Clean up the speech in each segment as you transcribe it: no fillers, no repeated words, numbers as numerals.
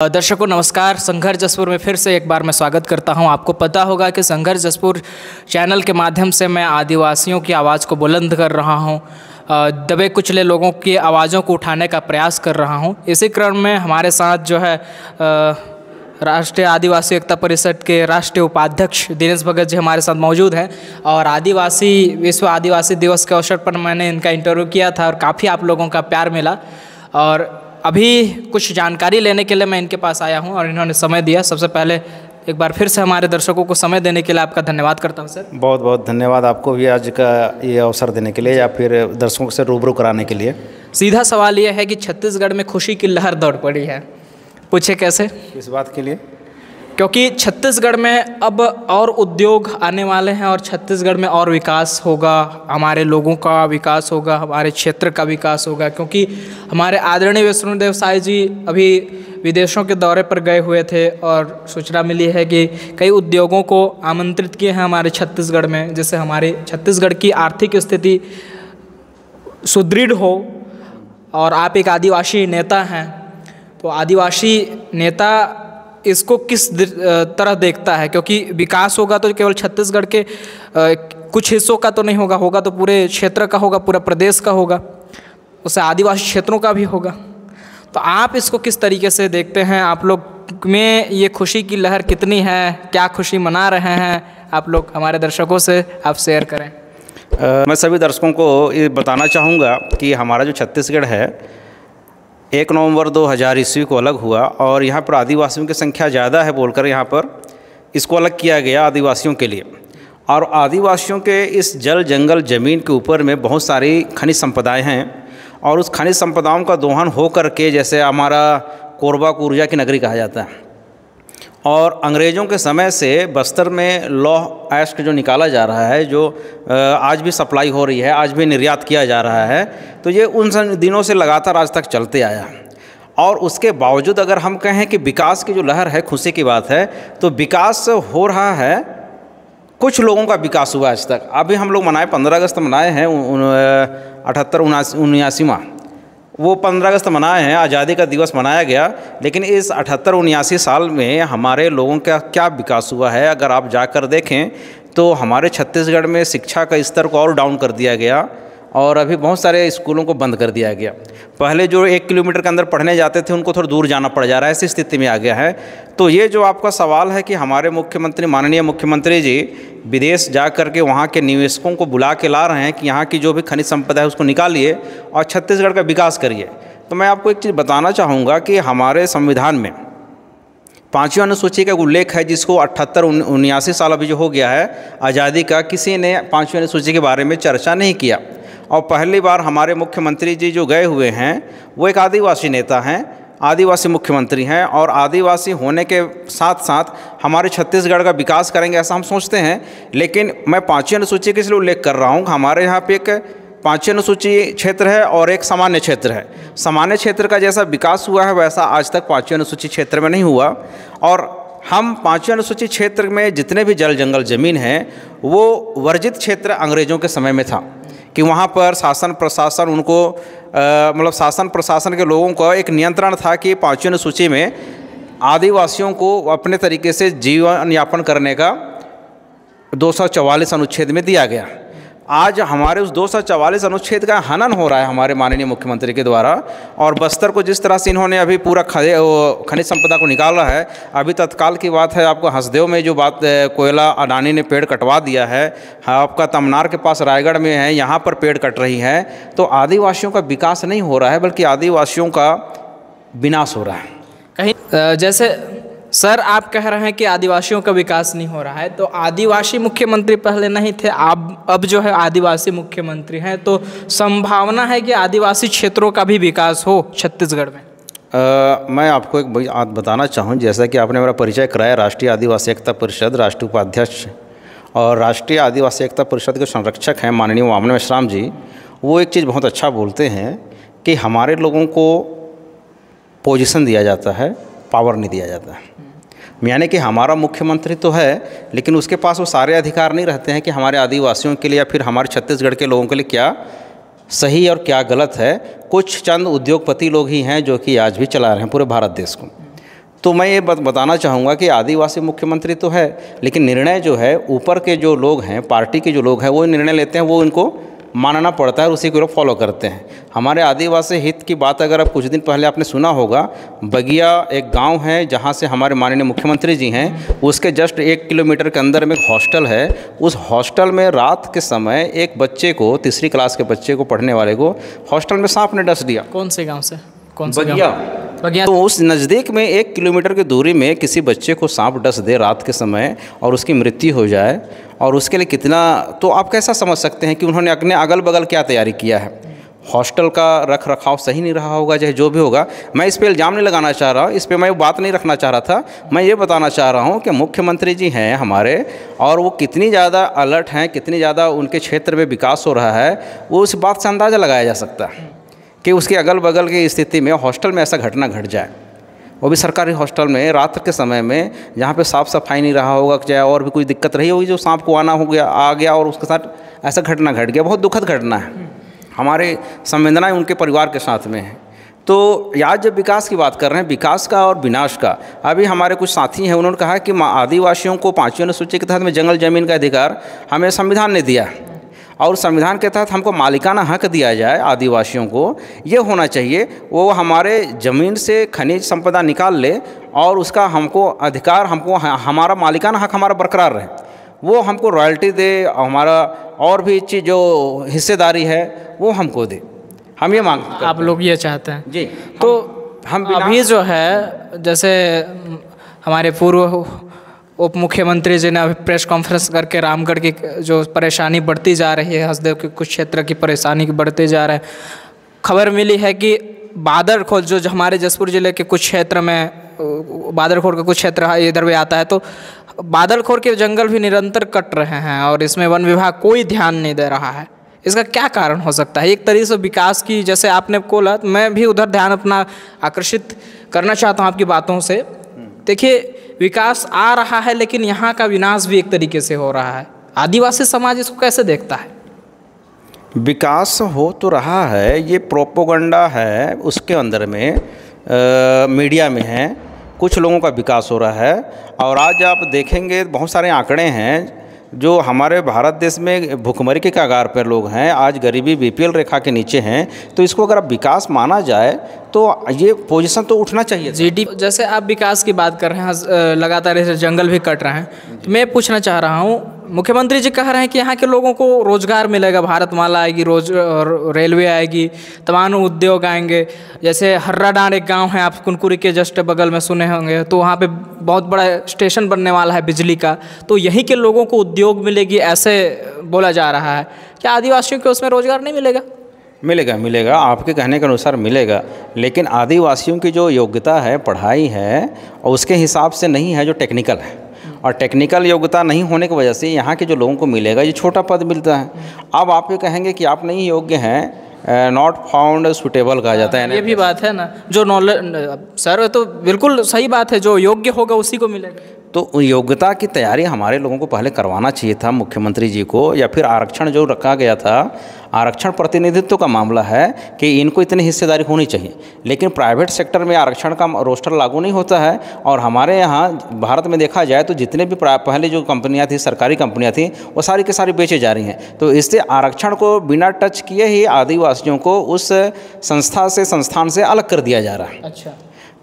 दर्शकों नमस्कार। संघर्ष जसपुर में फिर से एक बार मैं स्वागत करता हूं। आपको पता होगा कि संघर्ष जसपुर चैनल के माध्यम से मैं आदिवासियों की आवाज़ को बुलंद कर रहा हूं, दबे कुचले लोगों की आवाज़ों को उठाने का प्रयास कर रहा हूं। इसी क्रम में हमारे साथ जो है राष्ट्रीय आदिवासी एकता परिषद के राष्ट्रीय उपाध्यक्ष दिनेश भगत जी हमारे साथ मौजूद हैं। और विश्व आदिवासी दिवस के अवसर पर मैंने इनका इंटरव्यू किया था और काफ़ी आप लोगों का प्यार मिला। और अभी कुछ जानकारी लेने के लिए मैं इनके पास आया हूं और इन्होंने समय दिया। सबसे पहले एक बार फिर से हमारे दर्शकों को समय देने के लिए आपका धन्यवाद करता हूं सर। बहुत बहुत धन्यवाद आपको भी आज का ये अवसर देने के लिए या फिर दर्शकों से रूबरू कराने के लिए। सीधा सवाल यह है कि छत्तीसगढ़ में खुशी की लहर दौड़ पड़ी है, पूछे कैसे? इस बात के लिए क्योंकि छत्तीसगढ़ में अब और उद्योग आने वाले हैं और छत्तीसगढ़ में और विकास होगा, हमारे लोगों का विकास होगा, हमारे क्षेत्र का विकास होगा। क्योंकि हमारे आदरणीय विष्णुदेव साय जी अभी विदेशों के दौरे पर गए हुए थे और सूचना मिली है कि कई उद्योगों को आमंत्रित किए हैं हमारे छत्तीसगढ़ में, जिससे हमारे छत्तीसगढ़ की आर्थिक स्थिति सुदृढ़ हो। और आप एक आदिवासी नेता हैं, तो आदिवासी नेता इसको किस तरह देखता है? क्योंकि विकास होगा तो केवल छत्तीसगढ़ के कुछ हिस्सों का तो नहीं होगा, होगा तो पूरे क्षेत्र का होगा, पूरा प्रदेश का होगा, उससे आदिवासी क्षेत्रों का भी होगा। तो आप इसको किस तरीके से देखते हैं? आप लोग में ये खुशी की लहर कितनी है? क्या खुशी मना रहे हैं आप लोग? हमारे दर्शकों से आप शेयर करें। मैं सभी दर्शकों को ये बताना चाहूँगा कि हमारा जो छत्तीसगढ़ है 1 नवंबर 2000 ईस्वी को अलग हुआ और यहाँ पर आदिवासियों की संख्या ज़्यादा है बोलकर यहाँ पर इसको अलग किया गया आदिवासियों के लिए। और आदिवासियों के इस जल जंगल ज़मीन के ऊपर में बहुत सारी खनिज संपदाएं हैं और उस खनिज संपदाओं का दोहन हो करके, जैसे हमारा कोरबा को ऊर्जा की नगरी कहा जाता है। और अंग्रेज़ों के समय से बस्तर में लौह अयस्क जो निकाला जा रहा है, जो आज भी सप्लाई हो रही है, आज भी निर्यात किया जा रहा है, तो ये उन दिनों से लगातार आज तक चलते आया। और उसके बावजूद अगर हम कहें कि विकास की जो लहर है, खुशी की बात है, तो विकास हो रहा है। कुछ लोगों का विकास हुआ आज तक। अभी हम लोग मनाए 15 अगस्त मनाए हैं 78-79वां, वो 15 अगस्त मनाए हैं, आज़ादी का दिवस मनाया गया। लेकिन इस 78-79 साल में हमारे लोगों का क्या विकास हुआ है? अगर आप जाकर देखें तो हमारे छत्तीसगढ़ में शिक्षा का स्तर को और डाउन कर दिया गया और अभी बहुत सारे स्कूलों को बंद कर दिया गया। पहले जो 1 किलोमीटर के अंदर पढ़ने जाते थे उनको थोड़ा दूर जाना पड़ जा रहा है, ऐसी स्थिति में आ गया है। तो ये जो आपका सवाल है कि हमारे मुख्यमंत्री, माननीय मुख्यमंत्री जी विदेश जा कर के वहाँ के निवेशकों को बुला के ला रहे हैं कि यहाँ की जो भी खनिज संपदा है उसको निकालिए और छत्तीसगढ़ का विकास करिए। तो मैं आपको एक चीज़ बताना चाहूँगा कि हमारे संविधान में 5वीं अनुसूची का उल्लेख है, जिसको 78-79 साल अभी जो हो गया है आज़ादी का, किसी ने 5वीं अनुसूची के बारे में चर्चा नहीं किया। और पहली बार हमारे मुख्यमंत्री जी जो गए हुए हैं वो एक आदिवासी नेता हैं, आदिवासी मुख्यमंत्री हैं, और आदिवासी होने के साथ साथ हमारे छत्तीसगढ़ का विकास करेंगे ऐसा हम सोचते हैं। लेकिन मैं 5वीं अनुसूची के इसलिए उल्लेख कर रहा हूँ, हमारे यहाँ पे एक 5वीं अनुसूची क्षेत्र है और एक सामान्य क्षेत्र है। सामान्य क्षेत्र का जैसा विकास हुआ है वैसा आज तक 5वीं अनुसूची क्षेत्र में नहीं हुआ। और हम 5वीं अनुसूची क्षेत्र में जितने भी जल जंगल ज़मीन है वो वर्जित क्षेत्र अंग्रेज़ों के समय में था कि वहाँ पर शासन प्रशासन उनको मतलब शासन प्रशासन के लोगों का एक नियंत्रण था कि 5वीं अनुसूची में आदिवासियों को अपने तरीके से जीवन यापन करने का 244 अनुच्छेद में दिया गया। आज हमारे उस 244 अनुच्छेद का हनन हो रहा है हमारे माननीय मुख्यमंत्री के द्वारा। और बस्तर को जिस तरह से इन्होंने अभी पूरा खनिज संपदा को निकाला है, अभी तत्काल की बात है आपको हंसदेव में जो बात कोयला अडानी ने पेड़ कटवा दिया है, आपका तमनार के पास रायगढ़ में है, यहाँ पर पेड़ कट रही है। तो आदिवासियों का विकास नहीं हो रहा है बल्कि आदिवासियों का विनाश हो रहा है। कहीं जैसे सर आप कह रहे हैं कि आदिवासियों का विकास नहीं हो रहा है, तो आदिवासी मुख्यमंत्री पहले नहीं थे, अब जो है आदिवासी मुख्यमंत्री हैं, तो संभावना है कि आदिवासी क्षेत्रों का भी विकास हो छत्तीसगढ़ में? मैं आपको एक बात बताना चाहूँ, जैसा कि आपने मेरा परिचय कराया, राष्ट्रीय आदिवासी एकता परिषद राष्ट्रीय उपाध्यक्ष और राष्ट्रीय आदिवासी एकता परिषद के संरक्षक हैं माननीय वामन मेश्राम जी। वो एक चीज़ बहुत अच्छा बोलते हैं कि हमारे लोगों को पोजीशन दिया जाता है, पावर नहीं दिया जाता है। यानी कि हमारा मुख्यमंत्री तो है लेकिन उसके पास वो सारे अधिकार नहीं रहते हैं कि हमारे आदिवासियों के लिए या फिर हमारे छत्तीसगढ़ के लोगों के लिए क्या सही और क्या गलत है। कुछ चंद उद्योगपति लोग ही हैं जो कि आज भी चला रहे हैं पूरे भारत देश को। तो मैं ये बताना चाहूँगा कि आदिवासी मुख्यमंत्री तो है, लेकिन निर्णय जो है ऊपर के जो लोग हैं, पार्टी के जो लोग हैं, वो निर्णय लेते हैं, वो इनको मानना पड़ता है और उसी को लोग फॉलो करते हैं। हमारे आदिवासी हित की बात अगर आप कुछ दिन पहले आपने सुना होगा, बगिया एक गांव है जहां से हमारे माननीय मुख्यमंत्री जी हैं, उसके जस्ट 1 किलोमीटर के अंदर में एक हॉस्टल है। उस हॉस्टल में रात के समय एक बच्चे को, तीसरी क्लास के बच्चे को, पढ़ने वाले को हॉस्टल में सांप ने डस दिया। कौन से गाँव से? कौन से बगिया। बगिया। तो उस नज़दीक में 1 किलोमीटर की दूरी में किसी बच्चे को सांप डस दे रात के समय और उसकी मृत्यु हो जाए, और उसके लिए कितना, तो आप कैसा समझ सकते हैं कि उन्होंने अपने अगल बगल क्या तैयारी किया है। हॉस्टल का रख रखाव सही नहीं रहा होगा, चाहे जो भी होगा। मैं इस पर इल्ज़ाम नहीं लगाना चाह रहा, इस पर मैं बात नहीं रखना चाह रहा था। मैं ये बताना चाह रहा हूँ कि मुख्यमंत्री जी हैं हमारे, और वो कितनी ज़्यादा अलर्ट हैं, कितनी ज़्यादा उनके क्षेत्र में विकास हो रहा है, वो उस बात से अंदाज़ा लगाया जा सकता है कि उसके अगल बगल की स्थिति में हॉस्टल में ऐसा घटना घट जाए, वो भी सरकारी हॉस्टल में रात के समय में, जहाँ पे साफ़ सफाई नहीं रहा होगा, चाहे और भी कोई दिक्कत रही होगी, जो सांप को आना आ गया और उसके साथ ऐसा घटना घट गया। बहुत दुखद घटना है, हमारे संवेदनाएं उनके परिवार के साथ में हैं। तो आज जब विकास की बात कर रहे हैं, विकास का और विनाश का, अभी हमारे कुछ साथी हैं, उन्होंने कहा कि आदिवासियों को 5वीं अनुसूची के तहत में जंगल ज़मीन का अधिकार हमें संविधान ने दिया, और संविधान के तहत हमको मालिकाना हक दिया जाए आदिवासियों को। ये होना चाहिए वो हमारे ज़मीन से खनिज संपदा निकाल ले और उसका हमको अधिकार, हमको हमारा मालिकाना हक हमारा बरकरार रहे, वो हमको रॉयल्टी दे, हमारा और भी चीज़ जो हिस्सेदारी है वो हमको दे। हम ये मांगते हैं। आप लोग ये चाहते हैं जी। तो हम अभी जो है, जैसे हमारे पूर्व उप मुख्यमंत्री जी ने अभी प्रेस कॉन्फ्रेंस करके रामगढ़ की जो परेशानी बढ़ती जा रही है, हसदेव के कुछ क्षेत्र की परेशानी बढ़ते जा रहे हैं, खबर मिली है कि बादरखोर जो हमारे जसपुर ज़िले के कुछ क्षेत्र में, बादरखोर का कुछ क्षेत्र इधर भी आता है, तो बादरखोर के जंगल भी निरंतर कट रहे हैं और इसमें वन विभाग कोई ध्यान नहीं दे रहा है। इसका क्या कारण हो सकता है? एक तरीके से विकास की, जैसे आपने बोला, मैं भी उधर ध्यान अपना आकर्षित करना चाहता हूँ आपकी बातों से। देखिए, विकास आ रहा है लेकिन यहाँ का विनाश भी एक तरीके से हो रहा है। आदिवासी समाज इसको कैसे देखता है? विकास हो तो रहा है, ये प्रोपोगंडा है उसके अंदर में, मीडिया में है, कुछ लोगों का विकास हो रहा है। और आज आप देखेंगे बहुत सारे आंकड़े हैं जो हमारे भारत देश में भुखमरी के कगार पर लोग हैं, आज गरीबी बीपीएल रेखा के नीचे हैं। तो इसको अगर विकास माना जाए तो ये पोजीशन तो उठना चाहिए। जीडी, जैसे आप विकास की बात कर रहे हैं, लगातार ऐसे जंगल भी कट रहे हैं, मैं पूछना चाह रहा हूँ, मुख्यमंत्री जी कह रहे हैं कि यहाँ के लोगों को रोज़गार मिलेगा, भारतमाला आएगी, रेलवे आएगी, तमाम उद्योग आएंगे। जैसे हर्राडांड एक गांव है, आप कुनकुरी के जस्ट बगल में सुने होंगे, तो वहाँ पे बहुत बड़ा स्टेशन बनने वाला है बिजली का, तो यहीं के लोगों को उद्योग मिलेगी, ऐसे बोला जा रहा है। क्या आदिवासियों को उसमें रोज़गार नहीं मिलेगा? मिलेगा, मिलेगा, आपके कहने के अनुसार मिलेगा, लेकिन आदिवासियों की जो योग्यता है, पढ़ाई है, और उसके हिसाब से नहीं है जो टेक्निकल है। और टेक्निकल योग्यता नहीं होने की वजह से यहाँ के जो लोगों को मिलेगा ये छोटा पद मिलता है। अब आप ये कहेंगे कि आप नहीं योग्य हैं, नॉट फाउंड सुटेबल कहा जाता है। ये भी बात है ना, जो नॉलेज, सर तो बिल्कुल सही बात है, जो योग्य होगा उसी को मिलेगा। तो योग्यता की तैयारी हमारे लोगों को पहले करवाना चाहिए था मुख्यमंत्री जी को, या फिर आरक्षण जो रखा गया था, आरक्षण प्रतिनिधित्व का मामला है कि इनको इतनी हिस्सेदारी होनी चाहिए, लेकिन प्राइवेट सेक्टर में आरक्षण का रोस्टर लागू नहीं होता है। और हमारे यहाँ भारत में देखा जाए तो जितने भी पहले जो कंपनियाँ थी, सरकारी कंपनियाँ थी, वो सारी की सारी बेचे जा रही हैं। तो इससे आरक्षण को बिना टच किए ही आदिवासियों को उस संस्था से, संस्थान से अलग कर दिया जा रहा है। अच्छा,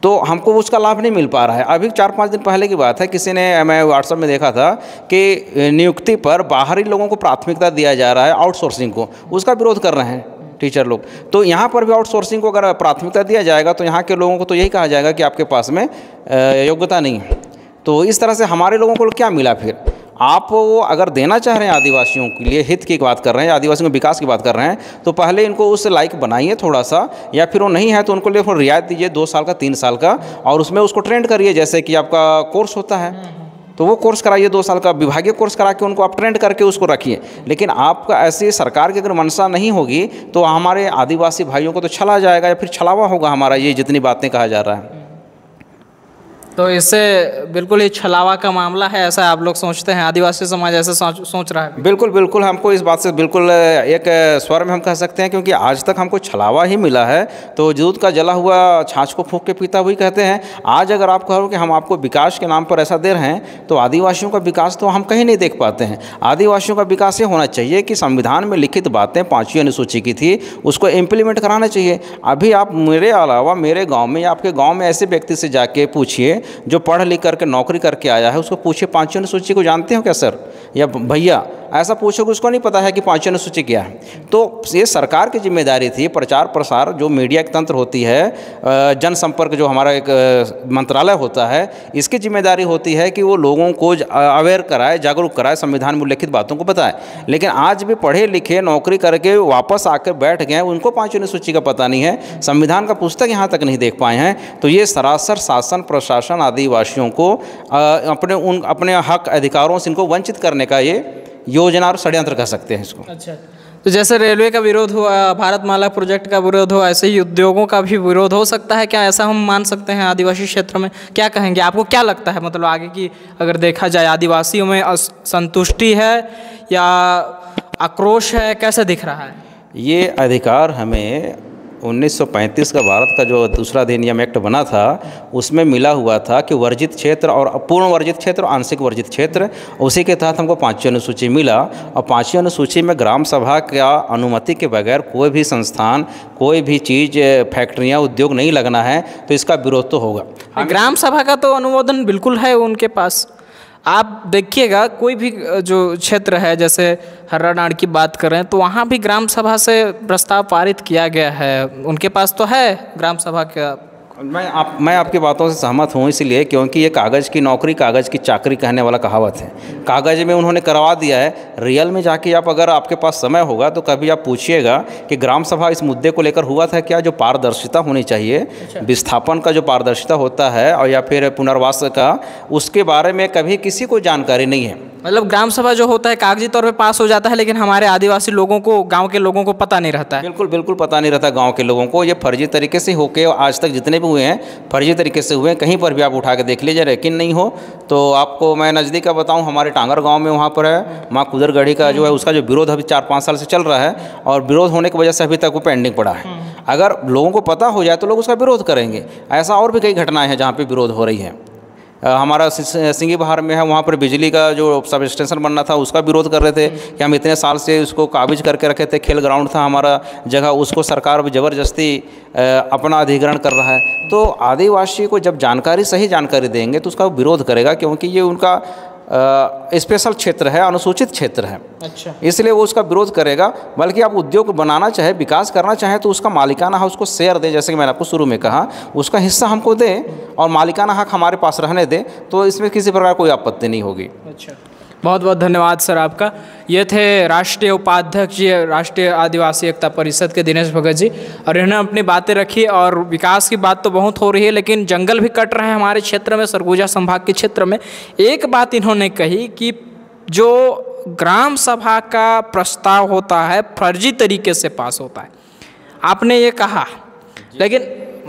तो हमको उसका लाभ नहीं मिल पा रहा है। अभी 4-5 दिन पहले की बात है, किसी ने, मैं व्हाट्सएप में देखा था कि नियुक्ति पर बाहरी लोगों को प्राथमिकता दिया जा रहा है, आउटसोर्सिंग को, उसका विरोध कर रहे हैं टीचर लोग। तो यहाँ पर भी आउटसोर्सिंग को अगर प्राथमिकता दिया जाएगा तो यहाँ के लोगों को तो यही कहा जाएगा कि आपके पास में योग्यता नहीं है। तो इस तरह से हमारे लोगों को क्या मिला फिर? आप वो अगर देना चाह रहे हैं आदिवासियों के लिए, हित की बात कर रहे हैं, आदिवासियों के विकास की बात कर रहे हैं, तो पहले इनको उस लायक बनाइए थोड़ा सा, या फिर वो नहीं है तो उनको लिए रियायत दीजिए 2 साल का, 3 साल का, और उसमें उसको ट्रेंड करिए। जैसे कि आपका कोर्स होता है तो वो कोर्स कराइए 2 साल का, विभागीय कोर्स करा के उनको आप ट्रेंड करके उसको रखिए। लेकिन आपका ऐसी सरकार की अगर मंशा नहीं होगी तो हमारे आदिवासी भाइयों को तो छला जाएगा, या फिर छलावा होगा हमारा, ये जितनी बातें कहा जा रहा है। तो इससे बिल्कुल ही छलावा का मामला है, ऐसा आप लोग सोचते हैं? आदिवासी समाज ऐसा सोच रहा है? बिल्कुल बिल्कुल, हमको इस बात से बिल्कुल एक स्वर में हम कह सकते हैं, क्योंकि आज तक हमको छलावा ही मिला है। तो दूध का जला हुआ छाछ को फूंक के पीता वही कहते हैं। आज अगर आप कहो कि हम आपको विकास के नाम पर ऐसा दे रहे हैं, तो आदिवासियों का विकास तो हम कहीं नहीं देख पाते हैं। आदिवासियों का विकास ये होना चाहिए कि संविधान में लिखित बातें 5वीं अनुसूची की थी, उसको इम्प्लीमेंट कराना चाहिए। अभी आप मेरे अलावा मेरे गाँव में या आपके गाँव में ऐसे व्यक्ति से जाके पूछिए जो पढ़ लिख करके नौकरी करके आया है, उसको पूछिए 5वीं अनुसूची को जानते हो क्या सर या भैया, ऐसा पूछोगे, उसको नहीं पता है कि 5वीं अनुसूची क्या है। तो ये सरकार की जिम्मेदारी थी, प्रचार प्रसार जो मीडिया की तंत्र होती है, जनसंपर्क जो हमारा एक मंत्रालय होता है, इसकी जिम्मेदारी होती है कि वो लोगों को अवेयर कराए, जागरूक कराए, संविधान में उल्लिखित बातों को बताए। लेकिन आज भी पढ़े लिखे नौकरी करके वापस आकर बैठ गए, उनको 5वीं अनुसूची का पता नहीं है, संविधान का पुस्तक यहाँ तक नहीं देख पाए हैं। तो ये सरासर शासन प्रशासन आदिवासियों को अपने हक अधिकारों से इनको वंचित करने का ये योजना और षड्यंत्र कह सकते हैं इसको। अच्छा, तो जैसे रेलवे का विरोध हुआ, भारतमाला प्रोजेक्ट का विरोध हुआ, ऐसे ही उद्योगों का भी विरोध हो सकता है क्या? ऐसा हम मान सकते हैं आदिवासी क्षेत्र में? क्या कहेंगे, आपको क्या लगता है, मतलब आगे की अगर देखा जाए आदिवासियों में संतुष्टि है या आक्रोश है, कैसे दिख रहा है? ये अधिकार हमें 1935 का भारत का जो दूसरा अधिनियम एक्ट बना था, उसमें मिला हुआ था कि वर्जित क्षेत्र और अपूर्ण वर्जित क्षेत्र और आंशिक वर्जित क्षेत्र, उसी के तहत हमको 5वीं अनुसूची मिला। और 5वीं अनुसूची में ग्राम सभा का अनुमति के बगैर कोई भी संस्थान, कोई भी चीज़, फैक्ट्रियाँ, उद्योग नहीं लगना है, तो इसका विरोध तो होगा। ग्राम सभा का तो अनुमोदन बिल्कुल है उनके पास। आप देखिएगा कोई भी जो क्षेत्र है, जैसे हर्रानाड़ की बात करें, तो वहाँ भी ग्राम सभा से प्रस्ताव पारित किया गया है, उनके पास तो है ग्राम सभा का। मैं आपकी बातों से सहमत हूँ, इसलिए क्योंकि ये कागज़ की नौकरी कागज़ की चाकरी कहने वाला कहावत है। कागज़ में उन्होंने करवा दिया है, रियल में जाके आप अगर आपके पास समय होगा तो कभी आप पूछिएगा कि ग्राम सभा इस मुद्दे को लेकर हुआ था क्या? जो पारदर्शिता होनी चाहिए, विस्थापन का जो पारदर्शिता होता है और या फिर पुनर्वास का, उसके बारे में कभी किसी को जानकारी नहीं है। मतलब ग्राम सभा जो होता है कागजी तौर पे पास हो जाता है, लेकिन हमारे आदिवासी लोगों को, गांव के लोगों को पता नहीं रहता है। बिल्कुल बिल्कुल पता नहीं रहता गांव के लोगों को। ये फर्जी तरीके से होके आज तक जितने भी हुए हैं, फर्जी तरीके से हुए हैं। कहीं पर भी आप उठा के देख लीजिए, यकीन नहीं हो तो आपको मैं नज़दीक का बताऊं, हमारे टांगर गाँव में वहाँ पर है माँ कुदरगढ़ी का जो है, उसका जो विरोध अभी 4-5 साल से चल रहा है, और विरोध होने की वजह से अभी तक वो पेंडिंग पड़ा है। अगर लोगों को पता हो जाए तो लोग उसका विरोध करेंगे। ऐसा और भी कई घटनाएँ हैं जहाँ पर विरोध हो रही है। हमारा सिंगी बहार में है, वहाँ पर बिजली का जो सब स्टेशन बनना था, उसका विरोध कर रहे थे कि हम इतने साल से उसको काबिज करके रखे थे, खेल ग्राउंड था हमारा जगह, उसको सरकार अब ज़बरदस्ती अपना अधिग्रहण कर रहा है। तो आदिवासी को जब जानकारी, सही जानकारी देंगे तो उसका विरोध करेगा, क्योंकि ये उनका स्पेशल क्षेत्र है, अनुसूचित क्षेत्र है। अच्छा, इसलिए वो उसका विरोध करेगा। बल्कि आप उद्योग बनाना चाहे, विकास करना चाहें तो उसका मालिकाना हक उसको शेयर दें, जैसे कि मैंने आपको शुरू में कहा, उसका हिस्सा हमको दें और मालिकाना हक हमारे पास रहने दें, तो इसमें किसी प्रकार कोई आपत्ति नहीं होगी। अच्छा, बहुत बहुत धन्यवाद सर आपका। ये थे राष्ट्रीय उपाध्यक्ष जी, राष्ट्रीय आदिवासी एकता परिषद के दिनेश भगत जी, और इन्होंने अपनी बातें रखी। और विकास की बात तो बहुत हो रही है, लेकिन जंगल भी कट रहे हैं हमारे क्षेत्र में, सरगुजा संभाग के क्षेत्र में। एक बात इन्होंने कही कि जो ग्राम सभा का प्रस्ताव होता है फर्जी तरीके से पास होता है, आपने ये कहा, लेकिन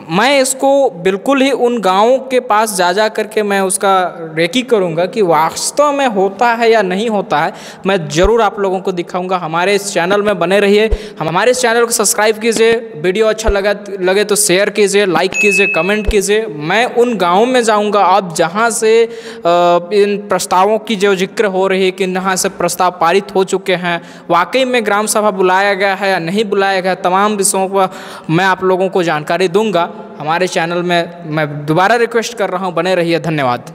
मैं इसको बिल्कुल ही उन गाँवों के पास जा करके मैं उसका रेकी करूँगा कि वास्तव में होता है या नहीं होता है। मैं ज़रूर आप लोगों को दिखाऊंगा। हमारे इस चैनल में बने रहिए, हमारे इस चैनल को सब्सक्राइब कीजिए, वीडियो अच्छा लगे तो शेयर कीजिए, लाइक कीजिए, कमेंट कीजिए। मैं उन गाँवों में जाऊँगा अब जहाँ से इन प्रस्तावों की जो जिक्र हो रही है कि यहाँ से प्रस्ताव पारित हो चुके हैं, वाकई में ग्राम सभा बुलाया गया है या नहीं बुलाया गया, तमाम विषयों पर मैं आप लोगों को जानकारी दूंगा। हमारे चैनल में मैं दोबारा रिक्वेस्ट कर रहा हूं, बने रहिए। धन्यवाद।